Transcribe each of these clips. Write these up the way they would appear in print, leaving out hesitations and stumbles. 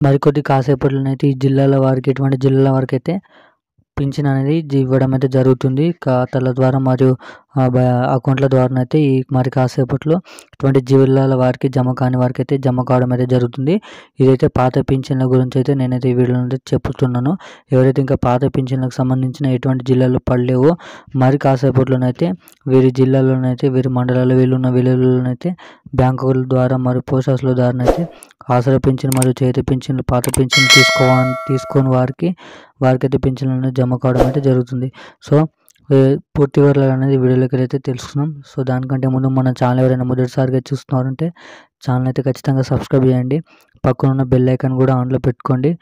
మరికొద్ది కాసేపట్లోనైతే ఈ జిల్లాల వారికి ఎటువంటి జిల్లాల వరకైతే పింఛన్ అనేది ఇవ్వడం అయితే జరుగుతుంది. ఖాతాల ద్వారా మరియు అకౌంట్ల ద్వారానైతే మరి కాసేపట్లో ఇటువంటి జిల్లాల వారికి జమ కాని వారికి అయితే జమ కావడం అయితే జరుగుతుంది. ఇదైతే పాత పింఛన్ల గురించి అయితే నేనైతే ఈ వీడియోలో అయితే చెప్తున్నాను. ఎవరైతే ఇంకా పాత పింఛన్లకు సంబంధించిన ఎటువంటి జిల్లాలు పడలేవో మరి కాసేపట్లోనైతే వీరి జిల్లాలోనైతే వీరి మండలాల్లో వీళ్ళున్న విలేజ్లోనైతే బ్యాంకుల ద్వారా మరియు పోస్ట్ ఆఫీసుల ద్వారానైతే ఆసరా పింఛన్ మరియు చేతి పింఛన్లు పాత పింఛన్ తీసుకొని వారికైతే పింఛన్లు అనేది జమ కావడం అయితే జరుగుతుంది. సో పూర్తి వివరాలు అనేది వీడియోలోకి అయితే తెలుసుకున్నాం. సో దానికంటే ముందు మన ఛానల్ ఎవరైనా మొదటిసారిగా చూస్తున్నారంటే ఛానల్ అయితే ఖచ్చితంగా సబ్స్క్రైబ్ చేయండి. పక్కన ఉన్న బెల్ ఐకాన్ కూడా ఆన్లో పెట్టుకోండి.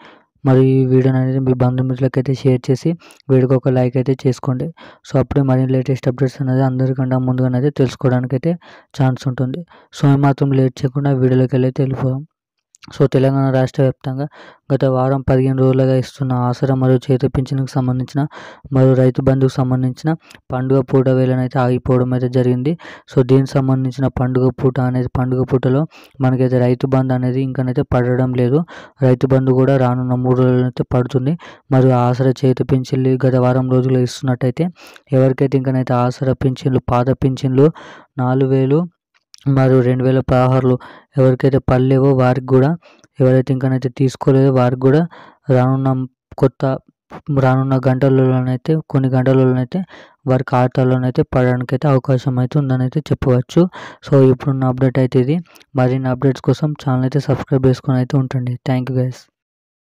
మరి ఈ వీడియోని అనేది మీ బంధుమిత్రులకి అయితే షేర్ చేసి వీడియోకి ఒక లైక్ అయితే చేసుకోండి. సో అప్పుడే మరి లేటెస్ట్ అప్డేట్స్ అనేది అందరికంటే ముందుగానైతే తెలుసుకోవడానికి అయితే ఛాన్స్ ఉంటుంది. సో ఏమాత్రం లేట్ చేయకుండా వీడియోలోకి అయితే వెళ్ళిపోదాం. సో తెలంగాణ రాష్ట్ర వ్యాప్తంగా గత వారం 15 రోజులుగా ఇస్తున్న ఆసరా మరియు చేతి పింఛన్కి సంబంధించిన మరియు రైతు బంధుకు సంబంధించిన పండుగ పూట వేళనైతే ఆగిపోవడం అయితే జరిగింది. సో దీనికి సంబంధించిన పండుగ పూటలో మనకైతే రైతు బంధు అనేది ఇంకనైతే పడడం లేదు. రైతు బంధు కూడా రానున్న 3 రోజులైతే పడుతుంది. మరియు ఆసరా చేతి పింఛన్లు గత వారం రోజులు ఇస్తున్నట్టయితే ఎవరికైతే ఇంకనైతే ఆసరా పింఛన్లు పాత పింఛన్లు 4,000 మరియు 2016 ఎవరికైతే పడలేవో వారికి కూడా ఎవరైతే ఇంకనైతే తీసుకోలేదో వారికి కూడా రానున్న గంటలలోనైతే కొన్ని గంటలలోనైతే వారి ఖాతాలోనైతే పడడానికి అయితే అవకాశం అయితే ఉందని అయితే చెప్పవచ్చు. సో ఇప్పుడున్న అప్డేట్ అయితే ఇది. మరిన్ని అప్డేట్స్ కోసం ఛానల్ అయితే సబ్స్క్రైబ్ చేసుకొని అయితే ఉండండి. Thank you guys.